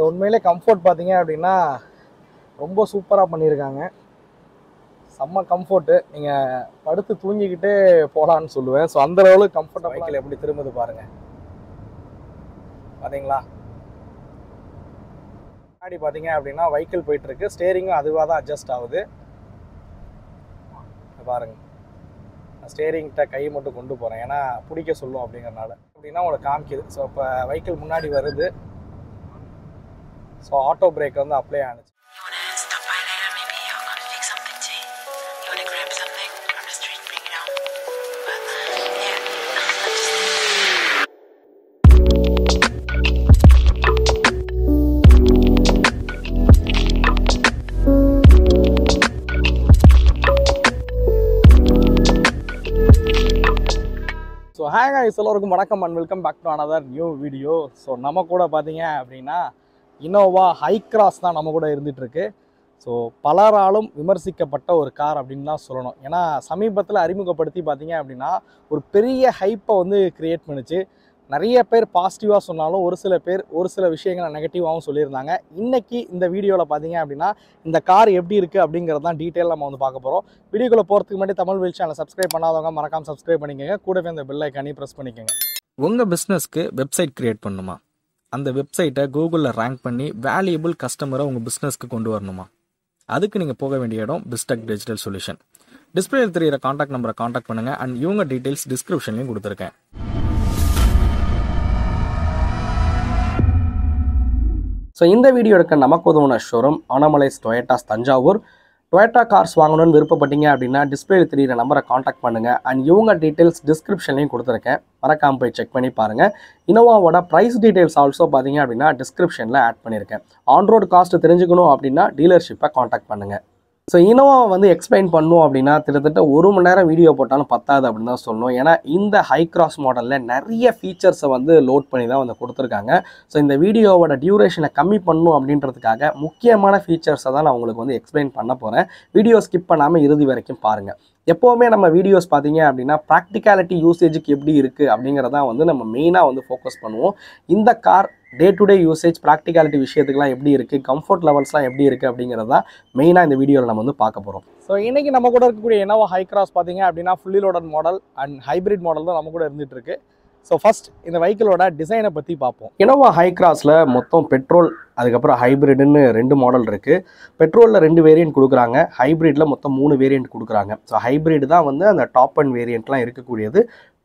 உண்மையிலே கம்ஃபர்ட் பார்த்தீங்க அப்படின்னா ரொம்ப சூப்பராக பண்ணியிருக்காங்க. செம்ம கம்ஃபர்ட்டு. நீங்கள் படுத்து தூங்கிக்கிட்டே போகலான்னு சொல்லுவேன். ஸோ அந்த லெவலுக்கு கம்ஃபர்ட் வெஹிக்கிள் எப்படி திரும்புது பாருங்கள். பார்த்தீங்களா? முன்னாடி பார்த்தீங்க அப்படின்னா வெஹிக்கிள் போயிட்டுருக்கு. ஸ்டேரிங்கும் அதுவாக தான் அட்ஜஸ்ட் ஆகுது. பாருங்கள், நான் ஸ்டேரிங்கிட்ட கை மட்டும் கொண்டு போகிறேன், ஏன்னா பிடிக்க சொல்லும் அப்படிங்கிறனால. அப்படின்னா உங்களுக்கு காமிக்குது. ஸோ இப்போ வெஹிக்கிள் முன்னாடி வருது. ஸோ ஆட்டோ பிரேக் வந்து அப்ளை ஆனிச்சு. ஸோ ஹாய் காய்ஸ், எல்லோருக்கும் வணக்கம் and welcome back to another new video. So நம்ம கூட பார்த்தீங்க அப்படின்னா இனோவா ஹை கிராஸ் தான் நம்ம கூட இருந்துகிட்ருக்கு. ஸோ பலராலும் விமர்சிக்கப்பட்ட ஒரு கார் அப்படின்னு தான் சொல்லணும். ஏன்னா சமீபத்தில் அறிமுகப்படுத்தி பார்த்தீங்க அப்படின்னா ஒரு பெரிய ஹைப்பை வந்து க்ரியேட் பண்ணிச்சு. நிறைய பேர் பாசிட்டிவாக சொன்னாலும் ஒரு சில விஷயங்களை நெகட்டிவாகவும் சொல்லியிருந்தாங்க. இன்றைக்கி இந்த வீடியோவில் பார்த்தீங்க அப்படின்னா இந்த கார் எப்படி இருக்குது அப்படிங்கிறது தான் டீட்டெயில் நம்ம வந்து பார்க்க போகிறோம். வீடியோக்குள்ளே போகிறதுக்கு முன்னாடி தமிழ் வீல் சேனலை சப்ஸ்கிரைப் பண்ணாதவங்க மறக்காமல் சப்ஸ்கிரைப் பண்ணிக்கோங்க. கூடவே இந்த பெல் ஐக்கானையும் ப்ரெஸ் பண்ணிக்கோங்க. உங்கள் பிஸ்னஸ்க்கு வெப்சைட் க்ரியேட் பண்ணணுமா? அந்த வெப்சைட்டை கூகுளில் ரேங்க் பண்ணி வேல்யூபிள் கஸ்டமரை உங்கள் பிஸ்னஸ்க்கு கொண்டு வரணுமா? அதுக்கு நீங்கள் போக வேண்டிய இடம் பிஸ்டெக் டிஜிட்டல் சொல்யூஷன். டிஸ்பிளேயில் தெரியிற காண்டாக்ட் நம்பரை காண்டாக்ட் பண்ணுங்கள். அண்ட் இவங்க டீட்டெயில்ஸ் டிஸ்கிரிப்ஷன்லையும் கொடுத்துருக்கேன். ஸோ இந்த வீடியோ எடுக்க நமக்கு உதவுன showroom Anamalais Toyotas Thanjavur. Toyota cars வாங்கணும்னு விருப்பப்பட்டீங்க அப்படின்னா டிஸ்பிளேயில் தெரியிற நம்பரை காண்டாக்ட் பண்ணுங்கள். அண்ட் இவங்க டீட்டெயில்ஸ் டிஸ்கிரிப்ஷன்லையும் கொடுத்துருக்கேன், மறக்காமல் போய் செக் பண்ணி பாருங்கள். இனோவாவோட ப்ரைஸ் டீட்டெயில்ஸ் ஆல்சோ பார்த்தீங்க அப்படின்னா டிஸ்கிரிப்ஷனில் ஆட் பண்ணியிருக்கேன். ஆன் ரோடு காஸ்ட்டு தெரிஞ்சுக்கணும் அப்படின்னா டீலர்ஷிப்பை காண்டாக்ட் பண்ணுங்கள். ஸோ இனோவாவை வந்து எக்ஸ்பிளைன் பண்ணணும் அப்படின்னா கிட்டத்தட்ட 1 மணி நேரம் வீடியோ போட்டாலும் பத்தாது அப்படின்னு தான் சொல்லணும். ஏன்னா இந்த ஹை கிராஸ் மாடலில் நிறைய ஃபீச்சர்ஸை வந்து லோட் பண்ணி தான் வந்து கொடுத்துருக்காங்க. ஸோ இந்த வீடியோவோட டியூரேஷனை கம்மி பண்ணணும் அப்படின்றதுக்காக முக்கியமான ஃபீச்சர்ஸை தான் நான் உங்களுக்கு வந்து எக்ஸ்பிளைன் பண்ண போகிறேன். வீடியோ ஸ்கிப் பண்ணாமல் இறுதி வரைக்கும் பாருங்கள். எப்போவுமே நம்ம வீடியோஸ் பார்த்தீங்க அப்படின்னா ப்ராக்டிகாலிட்டி யூசேஜுக்கு எப்படி இருக்குது அப்படிங்கிறதான் வந்து நம்ம மெயினாக வந்து ஃபோக்கஸ் பண்ணுவோம். இந்த car day to day usage practicality விஷயத்துக்குலாம் எப்படி இருக்குது, கம்ஃபர்ட் லெவல்ஸ்லாம் எப்படி இருக்குது அப்படிங்கிறது தான் மெயினாக இந்த வீடியோவில் நம்ம வந்து பார்க்க போகிறோம். ஸோ இன்றைக்கி நம்ம கூட இருக்கக்கூடிய இனோவா ஹை கிராஸ் பார்த்தீங்க அப்படின்னா fully loaded model and hybrid model தான் நம்ம கூட இருந்துகிட்டு இருக்கு. ஸோ ஃபஸ்ட் இந்த வெஹிக்கிளோட டிசைனை பற்றி பார்ப்போம். இனோவா ஹை கிராஸில் மொத்தம் பெட்ரோல் அதுக்கப்புறம் ஹைப்ரிட்னு 2 மாடல் இருக்குது. பெட்ரோலில் 2 வேரியன்ட் கொடுக்குறாங்க, ஹைப்ரிட்டில் மொத்தம் 3 வேரியன்ட் கொடுக்குறாங்க. ஸோ ஹைப்ரிட் தான் வந்து அந்த டாப் அண்ட் வேரியண்ட்லாம் இருக்கக்கூடியது.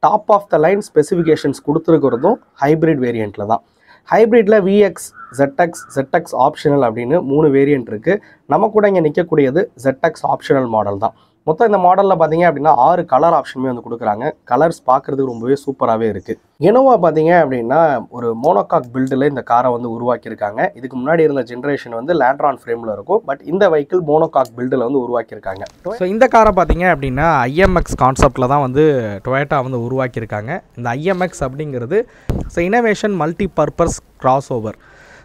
Top of the line specifications கொடுத்துருக்கிறதும் ஹைப்ரிட் வேரியண்ட்டில் தான். ஹைப்ரிட்டில் VX, ZX ஆப்ஷனல் அப்படின்னு 3 வேரியண்ட் இருக்குது. நம்ம கூட இங்கே நிற்கக்கூடியது ZX ஆப்ஷனல் மாடல் தான். மொத்தம் இந்த மாடலில் பார்த்தீங்க அப்படின்னா 6 கலர் ஆப்ஷனுமே வந்து கொடுக்குறாங்க. கலர்ஸ் பார்க்குறதுக்கு ரொம்பவே சூப்பராகவே இருக்குது. இனோவா பார்த்தீங்க அப்படின்னா ஒரு மோனோகாக் பில்டில் இந்த காரை வந்து உருவாக்கியிருக்காங்க. இதுக்கு முன்னாடி இருந்த ஜென்ரேஷன் வந்து லேண்ட்ரான் ஃப்ரேமில் இருக்கும். பட் இந்த வெஹிக்கிள் மோனோகாக் பில்டில் வந்து உருவாக்கியிருக்காங்க. ஸோ இந்த காரை பார்த்தீங்க அப்படின்னா IMX கான்செப்டில் தான் வந்து டொயோட்டா வந்து உருவாக்கியிருக்காங்க. இந்த IMX அப்படிங்கிறது innovation multi purpose cross over.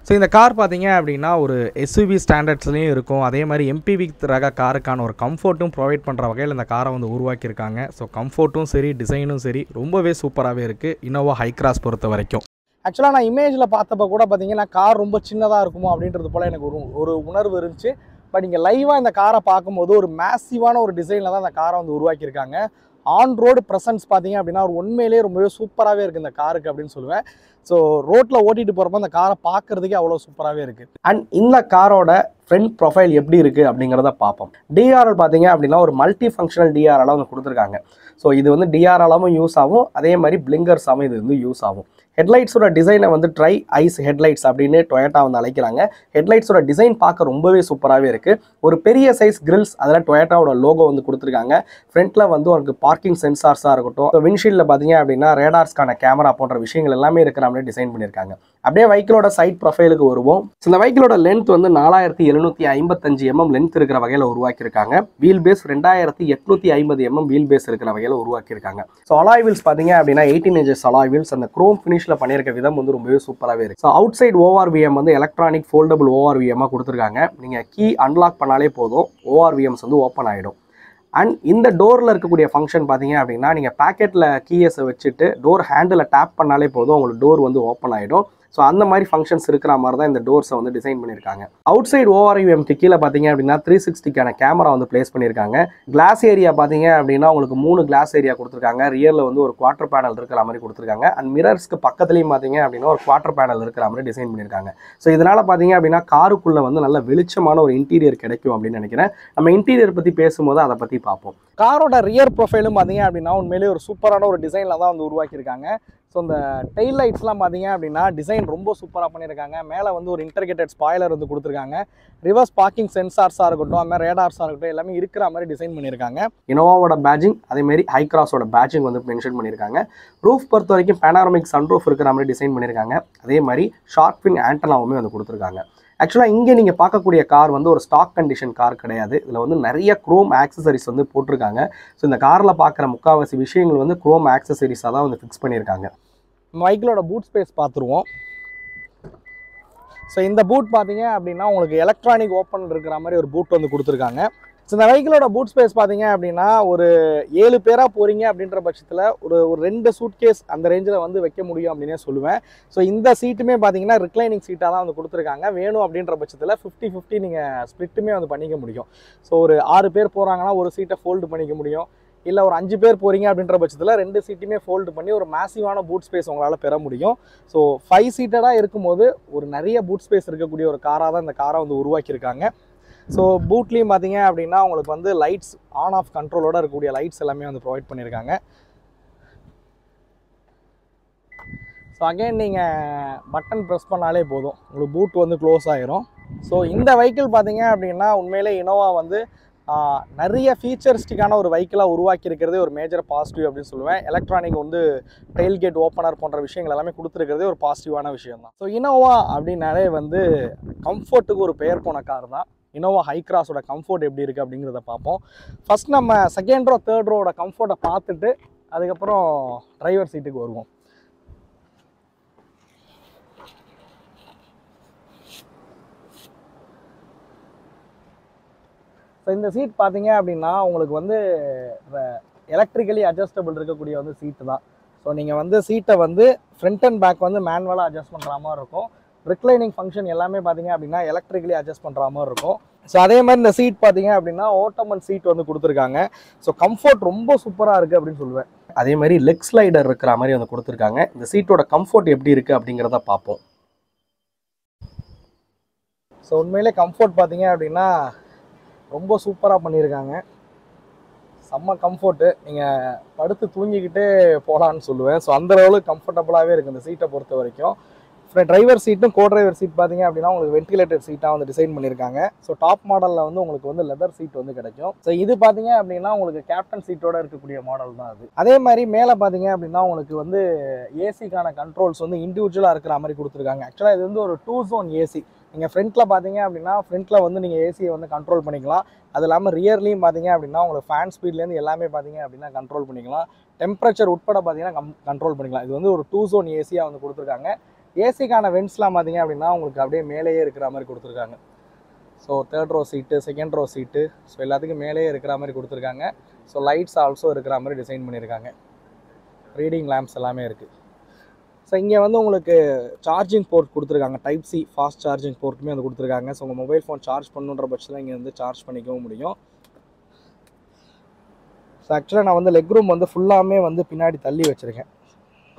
So இந்த கார் பார்த்தீங்க அப்படின்னா ஒரு SUV ஸ்டாண்டர்ட்ஸ்லேயும் இருக்கும். அதே மாதிரி MPV ரக காருக்கான ஒரு கம்ஃபர்ட்டும் ப்ரொவைட் பண்ணுற வகையில் இந்த காரை வந்து உருவாக்கியிருக்காங்க. ஸோ கம்ஃபர்ட்டும் சரி டிசைனும் சரி ரொம்பவே சூப்பராகவே இருக்குது இனோவா ஹை கிராஸ் பொறுத்த வரைக்கும். ஆக்சுவலாக நான் இமேஜில் பார்த்தப்போ கூட பார்த்தீங்கன்னா கார் ரொம்ப சின்னதாக இருக்குமோ அப்படின்றது போல் எனக்கு ஒரு உணர்வு இருந்துச்சு. பட் இங்கே லைவாக இந்த காரை பார்க்கும்போது ஒரு மேசிவான ஒரு டிசைனில் தான் இந்த காரை வந்து உருவாக்கியிருக்காங்க. ஆன் ரோடு ப்ரெசன்ஸ் பார்த்தீங்க அப்படின்னா ஒரு உண்மையிலேயே ரொம்பவே சூப்பராகவே இருக்குது இந்த காருக்கு அப்படின்னு சொல்லுவேன். ஸோ ரோட்டில் ஓட்டிகிட்டு போகிறப்ப அந்த காரை பார்க்குறதுக்கே அவ்வளோ சூப்பராகவே இருக்குது. அண்ட் இந்த காரோட ஃப்ரண்ட் ப்ரொஃபைல் எப்படி இருக்குது அப்படிங்கிறத பார்ப்போம். DRL பார்த்தீங்க அப்படின்னா ஒரு மல்டி ஃபங்க்ஷனல் DRL வந்து கொடுத்துருக்காங்க. ஸோ இது வந்து DRLாகவும் யூஸ் ஆகும், அதே மாதிரி பிளிங்கர்ஸாகவும் இது வந்து யூஸ் ஆகும். ஹெட்லைட்ஸோட டிசைனை வந்து ட்ரை ஐஸ் ஹெட்லைட்ஸ் அப்படின்னு டொயோட்டா வந்து அழைக்கிறாங்க. ஹெட்லைட்ஸோட டிசைன் பார்க்க ரொம்பவே சூப்பராகவே இருக்குது. ஒரு பெரிய சைஸ் கிரில்ஸ், அதில் டொயோட்டாவோட லோகோ வந்து கொடுத்துருக்காங்க. ஃப்ரண்ட்டில் வந்து உங்களுக்கு பார்க்கிங் சென்சார்ஸாக இருக்கட்டும், விண்ட்ஷீல்டில் பார்த்தீங்க அப்படின்னா ரேடார்ஸ்க்கான கேமரா போன்ற விஷயங்கள் எல்லாமே இருக்கிற மாதிரி டிசைன் பண்ணியிருக்காங்க. அப்படியே வெஹிக்கிளோட சைட் ப்ரொஃபைலுக்கு வருவோம். இந்த வெஹிக்கிளோட லென்த் வந்து 4755 mm லென்த் இருக்கிற வகையில் உருவாக்கியிருக்காங்க. Wheel base 2850 mm wheel base இருக்கிற வகையில் உருவாக்கியிருக்காங்க. ஸோ அலாய் வீல்ஸ் பார்த்தீங்க அப்படின்னா 18 inches அலாய் வீல்ஸ். அந்த குரோம் ஃபினிஷ் பண்ணியிருக்க விதம் வந்து ரொம்பவே சூப்பராகவே இருக்கு. ஸோ அவுட் சைட் ORVM வந்து எலக்ட்ரானிக் ஃபோல்டபுள் ORVM கொடுத்துருக்காங்க. நீங்கள் கீ அன்லாக் பண்ணாலே போதும், ORVMs வந்து ஓப்பன் ஆகிடும். அண்ட் இந்த டோரில் இருக்கக்கூடிய ஃபங்க்ஷன் பார்த்தீங்க அப்படின்னா நீங்கள் பேக்கெட்டில் கீயஸை வச்சுட்டு டோர் ஹேண்டில் டேப் பண்ணாலே போதும் உங்களுக்கு டோர் வந்து ஓப்பன் ஆகிடும். ஸோ அந்த மாதிரி ஃபங்க்ஷன்ஸ் இருக்கிற மாதிரி தான் இந்த டோர்ஸை வந்து டிசைன் பண்ணியிருக்காங்க. அவுட் சைடு ஓஆர்யூஎம்க்கு கீழே பார்த்தீங்க அப்படின்னா 360க்கான கேமரா வந்து பிளேஸ் பண்ணியிருக்காங்க. கிளாஸ் ஏரியா பார்த்தீங்க அப்படின்னா உங்களுக்கு 3 கிளாஸ் ஏரியா கொடுத்துருக்காங்க. ரியரில் வந்து ஒரு குவார்டர் பேனல் இருக்கிற மாதிரி கொடுத்துருக்காங்க. அண்ட் மிரர்ஸ்க்கு பக்கத்துலேயும் பார்த்தீங்க அப்படின்னா ஒரு குவார்டர் பேனல் இருக்கிற மாதிரி டிசைன் பண்ணியிருக்காங்க. ஸோ இதனால் பார்த்தீங்க அப்படின்னா காருக்குள்ளே வந்து நல்ல வெளிச்சமான ஒரு இன்டீரியர் கிடைக்கும் அப்படின்னு நினைக்கிறேன். நம்ம இன்டீரியர் பற்றி பேசும்போது அதை பற்றி பார்ப்போம். காரோட ரியர் ப்ரொஃபைலும் பார்த்தீங்க அப்படின்னா உண்மையிலேயே ஒரு சூப்பரான ஒரு டிசைனில் தான் வந்து உருவாக்கியிருக்காங்க. ஸோ இந்த டெயில் லைட்ஸ்லாம் பார்த்தீங்க அப்படின்னா டிசைன் ரொம்ப சூப்பராக பண்ணியிருக்காங்க. மேலே வந்து ஒரு இன்டர்கேட்டட் ஸ்பாய்லர் வந்து கொடுத்துருக்காங்க. ரிவர்ஸ் பார்க்கிங் சென்சார்ஸாக இருக்கட்டும், அது மாதிரி ரேடார்ஸாக இருக்கட்டும், எல்லாமே இருக்கிற மாதிரி டிசைன் பண்ணியிருக்காங்க. இனோவாவோட பேட்ஜிங் அதேமாரி ஹைக்ராஸோட பேட்ஜிங் வந்து மென்ஷன் பண்ணியிருக்காங்க. ரூஃப் பொறுத்த வரைக்கும் பேனாரமிக் சன்ரூஃப் இருக்கிற மாதிரி டிசைன் பண்ணியிருக்காங்க. அதே மாதிரி ஷார்க் ஃபின் ஆண்டனாவுமே வந்து கொடுத்துருக்காங்க. ஆக்சுவலாக இங்கே நீங்கள் பார்க்கக்கூடிய கார் வந்து ஒரு ஸ்டாக் கண்டிஷன் கார் கிடையாது. இதில் வந்து நிறைய குரோம் ஆக்சசரிஸ் வந்து போட்டிருக்காங்க. ஸோ இந்த காரில் பார்க்குற முக்கால்வாசி விஷயங்கள் வந்து குரோம் ஆக்சசரிஸாக தான் வந்து ஃபிக்ஸ் பண்ணியிருக்காங்க. பைக்கிலோட பூட் ஸ்பேஸ் பார்த்துருவோம். ஸோ இந்த பூட் பார்த்தீங்க அப்படின்னா உங்களுக்கு எலக்ட்ரானிக் ஓப்பன் இருக்கிற மாதிரி ஒரு பூட் வந்து கொடுத்துருக்காங்க. ஸோ இந்த வெஹிக்கிளோட பூட் ஸ்பேஸ் பார்த்தீங்க அப்படின்னா ஒரு 7 பேராக போகிறீங்க அப்படின்ற பட்சத்தில் ஒரு 2 சூட்கேஸ் அந்த ரேஞ்சில் வந்து வைக்க முடியும் அப்படின்னே சொல்லுவேன். ஸோ இந்த சீட்டுமே பார்த்தீங்கன்னா ரிக்ளைனிங் சீட்டாக தான் வந்து கொடுத்துருக்காங்க. வேணும் அப்படின்ற பட்சத்தில் 50-50 நீங்கள் ஸ்ப்ளிட்டுமே வந்து பண்ணிக்க முடியும். ஸோ ஒரு 6 பேர் போகிறாங்கன்னா ஒரு சீட்டை ஃபோல்டு பண்ணிக்க முடியும். இல்லை ஒரு 5 பேர் போகிறீங்க அப்படின்ற பட்சத்தில் 2 சீட்டுமே ஃபோல்டு பண்ணி ஒரு மேசிவான பூட் ஸ்பேஸ் உங்களால் பெற முடியும். ஸோ 5 சீட்டடாக இருக்கும்போது ஒரு நிறைய பூட் ஸ்பேஸ் இருக்கக்கூடிய ஒரு காராக தான் இந்த காரை வந்து உருவாக்கியிருக்காங்க. ஸோ பூட்லேயும் பார்த்தீங்க அப்படின்னா உங்களுக்கு வந்து லைட்ஸ் ஆன் ஆஃப் கண்ட்ரோலோடு இருக்கக்கூடிய லைட்ஸ் எல்லாமே வந்து ப்ரொவைட் பண்ணியிருக்காங்க. ஸோ அகைன் நீங்கள் பட்டன் ப்ரெஸ் பண்ணாலே போதும், உங்களுக்கு பூட் வந்து க்ளோஸ் ஆகிரும். ஸோ இந்த வெஹிக்கிள் பார்த்தீங்க அப்படின்னா உண்மையிலே இனோவா வந்து நிறைய ஃபீச்சரிஸ்டிக்கான ஒரு வெஹிக்கிளாக உருவாக்கியிருக்கிறதே ஒரு மேஜர் பாசிட்டிவ் அப்படின்னு சொல்லுவேன். எலக்ட்ரானிக் வந்து டெயில்கேட் ஓப்பனர் போன்ற விஷயங்கள் எல்லாமே கொடுத்துருக்கிறதே ஒரு பாசிட்டிவான விஷயம் தான். ஸோ இனோவா அப்படின்னாலே வந்து கம்ஃபர்ட்டுக்கு ஒரு பெயர் போன கார் தான். இனோவா ஹைக்ராஸோட கம்ஃபர்ட் எப்படி இருக்குது அப்படிங்கிறத பார்ப்போம். ஃபஸ்ட் நம்ம செகண்ட் ரோ தேர்ட் ரோவோட கம்ஃபர்ட்டை பார்த்துட்டு அதுக்கப்புறம் டிரைவர் சீட்டுக்கு வருவோம். ஸோ இந்த சீட் பார்த்தீங்க அப்படின்னா உங்களுக்கு வந்து எலக்ட்ரிக்கலி அட்ஜஸ்டபிள் இருக்கக்கூடிய வந்து சீட்டு தான். ஸோ நீங்கள் வந்து சீட்டை வந்து ஃப்ரண்ட் அண்ட் பேக் வந்து மேனுவலாக அட்ஜஸ்ட் பண்ணுற மாதிரி இருக்கும். ரிக்ளைனிங் ஃபங்க்ஷன் எல்லாமே பார்த்தீங்க அப்படின்னா எலக்ட்ரிக்கலி அட்ஜஸ்ட் பண்ணுற மாதிரி இருக்கும். ஸோ அதே மாதிரி இந்த சீட் பார்த்தீங்க அப்படின்னா ஓட்டமன் சீட் வந்து கொடுத்துருக்காங்க. ஸோ கம்ஃபர்ட் ரொம்ப சூப்பராக இருக்குது அப்படின்னு சொல்லுவேன். அதே மாதிரி லெக் ஸ்லைடர் இருக்கிற மாதிரி வந்து கொடுத்துருக்காங்க. இந்த சீட்டோட கம்ஃபர்ட் எப்படி இருக்குது அப்படிங்கிறத பார்ப்போம். ஸோ உண்மையிலே கம்ஃபர்ட் பார்த்தீங்க அப்படின்னா ரொம்ப சூப்பராக பண்ணியிருக்காங்க. செம்ம கம்ஃபர்ட்டு, நீங்கள் படுத்து தூங்கிக்கிட்டே போகலான்னு சொல்லுவேன். ஸோ அந்த அளவுக்கு கம்ஃபர்டபுளாகவே இருக்குது இந்த சீட்டை பொறுத்த வரைக்கும். டிரைவர் சீட்டும் கோ டிரைவர் சீட் பார்த்தீங்க அப்படின்னா உங்களுக்கு வென்டிலேட்டர் சீட்டாக வந்து டிசைன் பண்ணியிருக்காங்க. ஸோ டாப் மாடலில் வந்து உங்களுக்கு வந்து லெதர் சீட் வந்து கிடைக்கும். ஸோ இது பார்த்தீங்க அப்படின்னா உங்களுக்கு கேப்டன் சீட்டோட இருக்கக்கூடிய மாடல் தான் அது. அதே மாதிரி மேலே பார்த்தீங்க அப்படின்னா உங்களுக்கு வந்து ஏசிக்கான கண்ட்ரோல்ஸ் வந்து இண்டிவிஜுவலாக இருக்கிற மாதிரி கொடுத்துருக்காங்க. ஆக்சுவலாக இது வந்து ஒரு 2 zone ஏசி. நீங்கள் ஃப்ரண்ட்டில் பார்த்தீங்க அப்படின்னா ஃப்ரண்ட்டில் வந்து நீங்கள் ஏசியை வந்து கண்ட்ரோல் பண்ணிக்கலாம். அது இல்லாமல் ரியர்லையும் பார்த்தீங்க அப்படின்னா உங்களுக்கு ஃபேன் ஸ்பீட்லேருந்து எல்லாமே பார்த்தீங்க அப்படின்னா கண்ட்ரோல் பண்ணிக்கலாம். டெம்பரேச்சர் உட்பட பார்த்தீங்கன்னா கண்ட்ரோல் பண்ணிக்கலாம். இது வந்து ஒரு 2 zone ஏசியாக வந்து கொடுத்துருக்காங்க. ஏசிக்கான வென்ட்ஸ்லாம் பார்த்தீங்க அப்படின்னா உங்களுக்கு அப்படியே மேலேயே இருக்கிற மாதிரி கொடுத்துருக்காங்க. ஸோ தேர்ட் ரோ சீட்டு, செகண்ட் ரோ சீட்டு, ஸோ எல்லாத்துக்கும் மேலேயே இருக்கிற மாதிரி கொடுத்துருக்காங்க. ஸோ லைட்ஸ் ஆல்சோ இருக்கிற மாதிரி டிசைன் பண்ணியிருக்காங்க. ரீடிங் லேம்ப்ஸ் எல்லாமே இருக்குது. ஸோ இங்கே வந்து உங்களுக்கு சார்ஜிங் போர்ட் கொடுத்துருக்காங்க. டைப் சி ஃபாஸ்ட் சார்ஜிங் போர்ட்டுமே வந்து கொடுத்துருக்காங்க. ஸோ உங்கள் மொபைல் ஃபோன் சார்ஜ் பண்ணுன்ற பட்சத்தில் இங்கே வந்து சார்ஜ் பண்ணிக்கவும் முடியும். ஸோ ஆக்சுவலாக நான் வந்து லெக் ரூம் வந்து ஃபுல்லாமே வந்து பின்னாடி தள்ளி வச்சுருக்கேன்.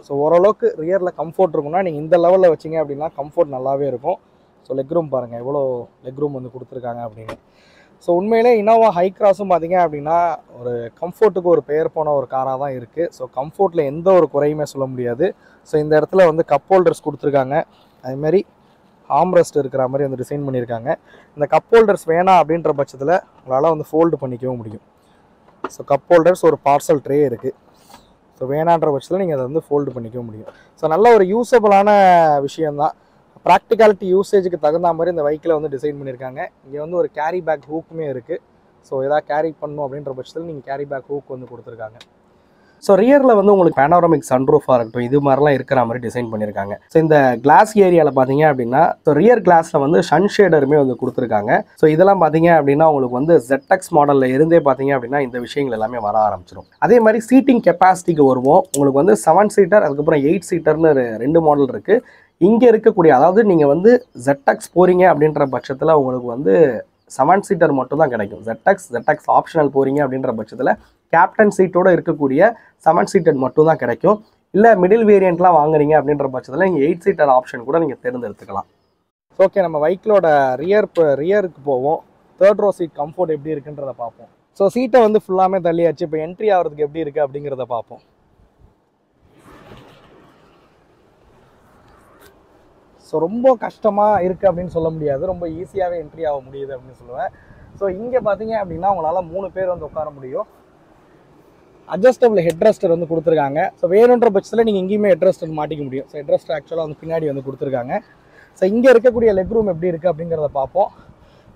ஸோ ஓரளவுக்கு ரியரில் கம்ஃபர்ட் இருக்குன்னா நீங்கள் இந்த லெவலில் வச்சிங்க அப்படின்னா கம்ஃபர்ட் நல்லாவே இருக்கும். ஸோ லெக் ரூம் பாருங்கள் எவ்வளோ லெக் ரூம் வந்து கொடுத்துருக்காங்க அப்படின்னு. ஸோ உண்மையிலே இனோவா ஹைக்ராஸும் பார்த்தீங்க அப்படின்னா ஒரு கம்ஃபர்ட்டுக்கு ஒரு பெயர் போன ஒரு காராக தான் இருக்குது. ஸோ கம்ஃபர்ட்டில் எந்த ஒரு குறையுமே சொல்ல முடியாது. ஸோ இந்த இடத்துல வந்து கப் ஹோல்டர்ஸ் கொடுத்துருக்காங்க. அதேமாதிரி ஆம்ரெஸ்ட் இருக்கிற மாதிரி வந்து டிசைன் பண்ணியிருக்காங்க. இந்த கப் ஹோல்டர்ஸ் வேணாம் அப்படின்ற பட்சத்தில் உங்களால் வந்து ஃபோல்டு பண்ணிக்கவும் முடியும். ஸோ கப் ஹோல்டர்ஸ் ஒரு பார்சல் ட்ரே இருக்குது. ஸோ வேணான்ற பட்சத்தில் நீங்கள் அதை வந்து ஃபோல்டு பண்ணிக்க முடியும். ஸோ நல்ல ஒரு யூஸபிளான விஷயந்தான். ப்ராக்டிகாலிட்டி யூசேஜுக்கு தகுந்த மாதிரி இந்த வெஹிக்கிளை வந்து டிசைன் பண்ணியிருக்காங்க. இங்கே வந்து ஒரு கேரி பேக் ஹூக்குமே இருக்குது. ஸோ எதாவது கேரி பண்ணணும் அப்படின்ற பட்சத்தில் நீங்கள் கேரி பேக் ஹூக் வந்து கொடுத்துருக்காங்க. ஸோ ரியரில் வந்து உங்களுக்கு பேனோரமிக் சன்ரூஃபாக இருக்கட்டும், இது மாதிரிலாம் இருக்கிற மாதிரி டிசைன் பண்ணியிருக்காங்க. ஸோ இந்த கிளாஸ் ஏரியாவில் பார்த்தீங்க அப்படின்னா ஸோ ரியர் கிளாஸில் வந்து சன் ஷேடருமே வந்து கொடுத்துருக்காங்க. ஸோ இதெல்லாம் பார்த்தீங்க அப்படின்னா உங்களுக்கு வந்து ZX மாடலில் இருந்தே பார்த்தீங்க அப்படின்னா இந்த விஷயங்கள் எல்லாமே வர ஆரம்பிச்சிடும். அதே மாதிரி சீட்டிங் கெப்பாசிட்டிக்கு வருவோம். உங்களுக்கு வந்து 7 சீட்டர் அதுக்கப்புறம் 8 சீட்டர்னு 2 மாடல் இருக்குது. இங்கே இருக்கக்கூடிய, அதாவது நீங்கள் வந்து ZX போகிறீங்க அப்படின்ற பட்சத்தில் உங்களுக்கு வந்து 7 சீட்டர் மட்டும் தான் கிடைக்கும். ZX ஆப்ஷனல் போகிறீங்க அப்படின்ற பட்சத்தில் கேப்டன் சீட்டோடு இருக்கக்கூடிய 7 சீட்டர் மட்டும் தான் கிடைக்கும். இல்லை மிடில் வேரியண்ட்லாம் வாங்குறீங்க அப்படின்ற பட்சத்தில் நீங்கள் 8 சீட்டர் ஆப்ஷன் கூட நீங்கள் தேர்ந்தெடுத்துக்கலாம். ஓகே, நம்ம வெஹிக்கிளோட ரியருக்கு போவோம். 3rd row சீட் கம்ஃபோர்ட் எப்படி இருக்குன்றத பார்ப்போம். ஸோ சீட்டை வந்து ஃபுல்லாமே தள்ளியாச்சு. இப்போ என்ட்ரி ஆகிறதுக்கு எப்படி இருக்குது அப்படிங்கிறத பார்ப்போம். ஸோ ரொம்ப கஷ்டமாக இருக்குது அப்படின்னு சொல்ல முடியாது, ரொம்ப ஈஸியாகவே என்ட்ரி ஆக முடியுது அப்படின்னு சொல்லுவேன். ஸோ இங்கே பார்த்தீங்க அப்படின்னா உங்களால் 3 பேர் வந்து உட்கார முடியும். அட்ஜஸ்டபிள் ஹெட்ரெஸ்டர் வந்து கொடுத்துருக்காங்க. ஸோ வேணுன்ற பட்சத்தில் நீங்கள் எங்கேயுமே ஹெட்ரெஸ்டர் மாட்டிக்க முடியும். ஸோ ஹெட்ரெஸ்டர் ஆக்சுவலாக வந்து பின்னாடி வந்து கொடுத்துருக்காங்க. ஸோ இங்கே இருக்கக்கூடிய லெக் ரூம் எப்படி இருக்குது அப்படிங்கிறத பார்ப்போம்.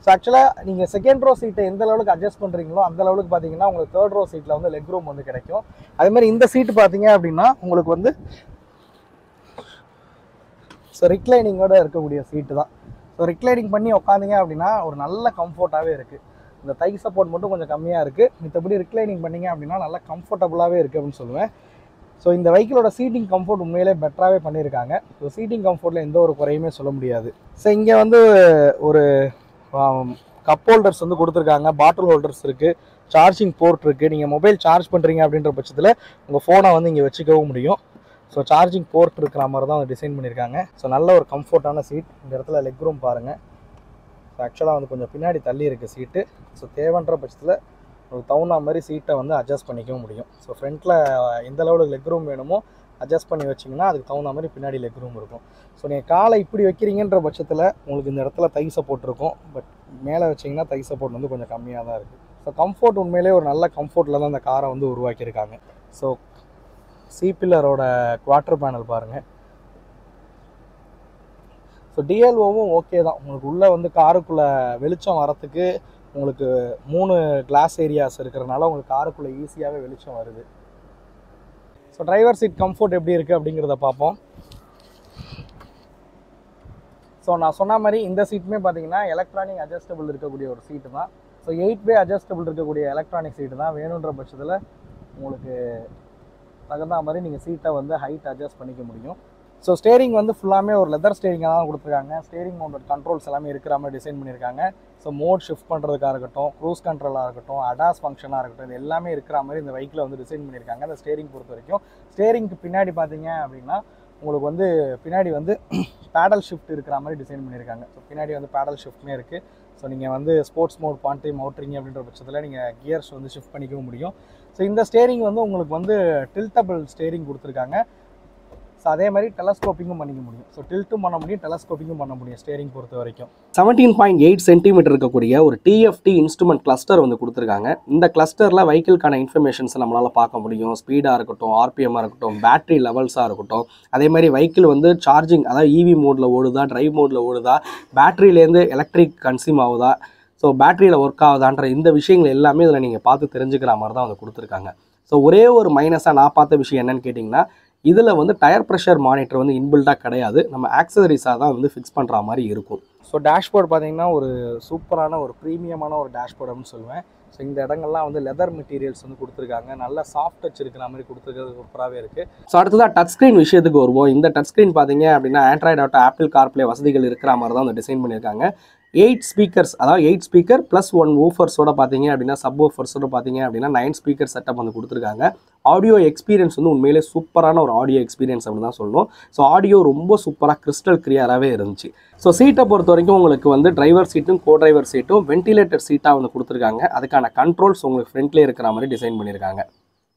ஸோ ஆக்சுவலாக நீங்கள் 2nd row சீட்டை எந்த லெவலுக்கு அட்ஜஸ்ட் பண்ணுறீங்களோ அந்த லெவலுக்கு பார்த்தீங்கன்னா உங்களுக்கு 3rd row சீட்டில் வந்து லெக் ரூம் வந்து கிடைக்கும். அதேமாதிரி இந்த சீட்டு பார்த்தீங்க அப்படின்னா உங்களுக்கு வந்து ஸோ ரிக்ளைனிங்கோட இருக்கக்கூடிய சீட்டு தான். ஸோ ரிக்ளைனிங் பண்ணி உட்காந்திங்க அப்படின்னா ஒரு நல்ல கம்ஃபர்ட்டாகவே இருக்குது. இந்த தை சப்போர்ட் மட்டும் கொஞ்சம் கம்மியாக இருக்குது. மற்றபடி ரிக்ளைனிங் பண்ணிங்க அப்படின்னா நல்லா கம்ஃபர்டபுளாகவே இருக்குது அப்படின்னு சொல்லுவேன். ஸோ இந்த வெஹிக்கிளோட சீட்டிங் கம்ஃபர்ட் உண்மையிலே பெட்டராகவே பண்ணியிருக்காங்க. ஸோ சீட்டிங் கம்ஃபர்ட்டில் எந்த ஒரு குறையுமே சொல்ல முடியாது. ஸோ இங்கே வந்து ஒரு கப் ஹோல்டர்ஸ் வந்து கொடுத்துருக்காங்க, பாட்டில் ஹோல்டர்ஸ் இருக்குது, சார்ஜிங் போர்ட் இருக்குது. நீங்கள் மொபைல் சார்ஜ் பண்ணுறீங்க அப்படின்ற பட்சத்தில் உங்கள் ஃபோனை வந்து இங்கே வச்சுக்கவும் முடியும். ஸோ சார்ஜிங் போர்ட் இருக்கிற மாதிரி தான் வந்து டிசைன் பண்ணியிருக்காங்க. ஸோ நல்ல ஒரு கம்ஃபர்ட்டான சீட். இந்த இடத்துல லெக் ரூம் பாருங்கள். ஸோ ஆக்சுவலாக வந்து கொஞ்சம் பின்னாடி தள்ளி இருக்குது சீட்டு. ஸோ தேவைன்ற பட்சத்தில் ஒரு தகுந்த மாதிரி சீட்டை வந்து அட்ஜஸ்ட் பண்ணிக்கவும் முடியும். ஸோ ஃப்ரண்ட்டில் எந்த லெவலுக்கு லெக் ரூம் வேணுமோ அட்ஜஸ்ட் பண்ணி வச்சிங்கன்னா அதுக்கு தகுந்த மாதிரி பின்னாடி லெக் ரூம் இருக்கும். ஸோ நீங்கள் காலை இப்படி வைக்கிறீங்கன்ற பட்சத்தில் உங்களுக்கு இந்த இடத்துல தை சப்போர்ட் இருக்கும். பட் மேலே வச்சிங்கன்னா தை சப்போர்ட் வந்து கொஞ்சம் கம்மியாக தான் இருக்குது. ஸோ கம்ஃபோர்ட் உண்மையிலே ஒரு நல்ல கம்ஃபோர்ட்டில் தான் இந்த காரை வந்து உருவாக்கியிருக்காங்க. ஸோ C-பில்லரோட குவார்ட்டர் பேனல் பாருங்கள். ஸோ டிஎல்ஓவும் ஓகே தான். உங்களுக்கு உள்ளே வந்து காருக்குள்ளே வெளிச்சம் வரத்துக்கு உங்களுக்கு 3 கிளாஸ் ஏரியாஸ் இருக்கிறனால உங்களுக்கு காருக்குள்ளே ஈஸியாகவே வெளிச்சம் வருது. ஸோ டிரைவர் சீட் கம்ஃபோர்ட் எப்படி இருக்குது அப்படிங்கிறத பார்ப்போம். ஸோ நான் சொன்ன மாதிரி இந்த சீட்டுமே பார்த்தீங்கன்னா எலக்ட்ரானிக் அட்ஜஸ்டபிள் இருக்கக்கூடிய ஒரு சீட்டு தான். ஸோ 8 வே அட்ஜஸ்டபிள் இருக்கக்கூடிய எலக்ட்ரானிக் சீட்டு தான். வேணுன்ற பட்சத்தில் உங்களுக்கு தகுந்த மாதிரி நீங்கள் சீட்டை வந்து ஹைட் அட்ஜஸ்ட் பண்ணிக்க முடியும். ஸோ ஸ்டேரிங் வந்து ஃபுல்லாமே ஒரு லெதர் ஸ்டேரிங்காக தான் கொடுத்துருக்காங்க. ஸ்டேரிங் மவுண்டட் கண்ட்ரோல்ஸ் எல்லாமே இருக்கிற மாதிரி டிசைன் பண்ணியிருக்காங்க. ஸோ மோட் ஷிஃப்ட் பண்ணுறதுக்காக இருக்கட்டும், க்ரூஸ் கண்ட்ரோலாக இருக்கட்டும், அடாஸ் ஃபங்க்ஷனாக இருக்கட்டும், இது எல்லாமே இருக்கிற மாதிரி இந்த வெஹிக்கிளை வந்து டிசைன் பண்ணியிருக்காங்க. இந்த ஸ்டேரிங் பொறுத்த வரைக்கும் ஸ்டேரிங்க்கு பின்னாடி பார்த்தீங்க அப்படின்னா உங்களுக்கு வந்து பின்னாடி வந்து பேடல் ஷிஃப்ட் இருக்கிற மாதிரி டிசைன் பண்ணியிருக்காங்க. ஸோ பின்னாடி வந்து பேடல் ஷிஃப்ட்மே இருக்குது. ஸோ நீங்கள் வந்து ஸ்போர்ட்ஸ் மோட் டைம் ஓட்டுறீங்க அப்படின்ற பட்சத்தில் நீங்கள் கியர்ஸ் வந்து ஷிஃப்ட் பண்ணிக்கவும் முடியும். ஸோ இந்த ஸ்டேரிங் வந்து உங்களுக்கு வந்து டில்டபிள் ஸ்டேரிங் கொடுத்துருக்காங்க. ஸோ அதே மாதிரி டெலஸ்கோப்பிங்கும் பண்ணிக்க முடியும். ஸோ டில்ட்டும் பண்ண முடியும், டெலஸ்கோப்பிங்கும் பண்ண முடியும் ஸ்டேரிங் பொறுத்த வரைக்கும். 17.8 சென்டிமீட்டர் இருக்கக்கூடிய ஒரு TFT இன்ஸ்ட்ருமெண்ட் கிளஸ்டர் வந்து கொடுத்துருக்காங்க. இந்த கிளஸ்டரில் வெஹிக்கிள்கான இன்ஃபர்மேஷன்ஸ் நம்மளால் பார்க்க முடியும். ஸ்பீடாக இருக்கட்டும், RPMமாக இருக்கட்டும், பேட்டரி லெவல்ஸாக இருக்கட்டும், அதே மாதிரி வெஹிக்கிள் வந்து சார்ஜிங், அதாவது EV மோடில் ஓடுதா, டிரைவ் மோடில் ஓடுதா, பேட்டரியிலேருந்து எலக்ட்ரிக் கன்சியூம் ஆகுதா, ஸோ பேட்டரியில் ஒர்க் ஆகுதான்ற இந்த விஷயங்கள் எல்லாமே இதில் நீங்கள் பார்த்து தெரிஞ்சுக்கிற மாதிரி தான் வந்து கொடுத்துருக்காங்க. ஸோ ஒரே ஒரு மைனஸாக நான் பார்த்த விஷயம் என்னன்னு கேட்டிங்கன்னா, இதில் வந்து டயர் ப்ரெஷர் மானிட்டர் வந்து இன்பில்டாக கிடையாது. நம்ம ஆக்சசரிஸாக தான் வந்து ஃபிக்ஸ் பண்ணுற மாதிரி இருக்கும். ஸோ டேஷ்போர்ட் பார்த்தீங்கன்னா ஒரு சூப்பரான ஒரு ப்ரீமியமான ஒரு டேஷ்போர்ட் அப்படின்னு சொல்லுவேன். ஸோ இந்த இடங்கள்லாம் வந்து லெதர் மெட்டீரியல்ஸ் வந்து கொடுத்துருக்காங்க. நல்ல சாஃப்ட் டச் இருக்கிற மாதிரி கொடுத்துருக்கிறது சூப்பராகவே இருக்குது. ஸோ அடுத்ததாக டச் ஸ்க்ரீன் விஷயத்துக்கு வருவோம். இந்த டச் ஸ்க்ரீன் பார்த்தீங்க அப்படின்னா ஆண்ட்ராய்டு ஆட்டோ, ஆப்பிள் கார்ப்ளே வசதிகள் இருக்கிற மாதிரி தான் வந்து டிசைன் பண்ணியிருக்காங்க. 8 ஸ்பீக்கர்ஸ், அதாவது 8 ஸ்பீக்கர் ப்ளஸ் 1 ஊஃபர்ஸோட பார்த்தீங்க அப்படின்னா சப் ஊஃபர்ஸோட பார்த்தீங்க அப்படின்னா 9 ஸ்பீக்கர் செட்டப் வந்து கொடுத்துருக்காங்க. ஆடியோ எக்ஸ்பீரியன்ஸ் வந்து உண்மையிலே சூப்பரான ஒரு ஆடியோ எக்ஸ்பீரியன்ஸ் அப்படின்னு தான் சொல்லணும். ஸோ ஆடியோ ரொம்ப சூப்பராக கிறிஸ்டல் கிளியராகவே இருந்துச்சு. ஸோ சீட்டை பொறுத்த வரைக்கும் உங்களுக்கு வந்து டிரைவர் சீட்டும் கோ டிரைவர் சீட்டும் வென்டிலேட்டர் சீட்டாக வந்து கொடுத்துருக்காங்க. அதுக்கான கண்ட்ரோல்ஸ் உங்களுக்கு ஃப்ரண்ட்லேயே இருக்கிற மாதிரி டிசைன் பண்ணியிருக்காங்க.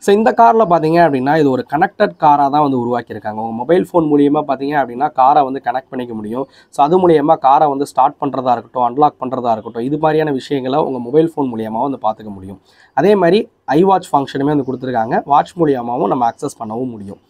ஸோ இந்த காரில் பார்த்தீங்க அப்படின்னா இது ஒரு கனெக்டட் காராக தான் வந்து உருவாக்கியிருக்காங்க. உங்கள் மொபைல் ஃபோன் மூலியமாக பார்த்தீங்க அப்படின்னா காரை வந்து கனெக்ட் பண்ணிக்க முடியும். ஸோ அது மூலியமாக காரை வந்து ஸ்டார்ட் பண்ணுறதா இருக்கட்டும், அன்லாக் பண்ணுறதா இருக்கட்டும், இது மாதிரியான விஷயங்களை உங்கள் மொபைல் ஃபோன் மூலியமாக வந்து பார்த்துக்க முடியும். அதே மாதிரி iWatch ஃபங்க்ஷனுமே வந்து கொடுத்துருக்காங்க. வாட்ச் மூலியமாகவும் நம்ம அக்சஸ் பண்ணவும் முடியும்.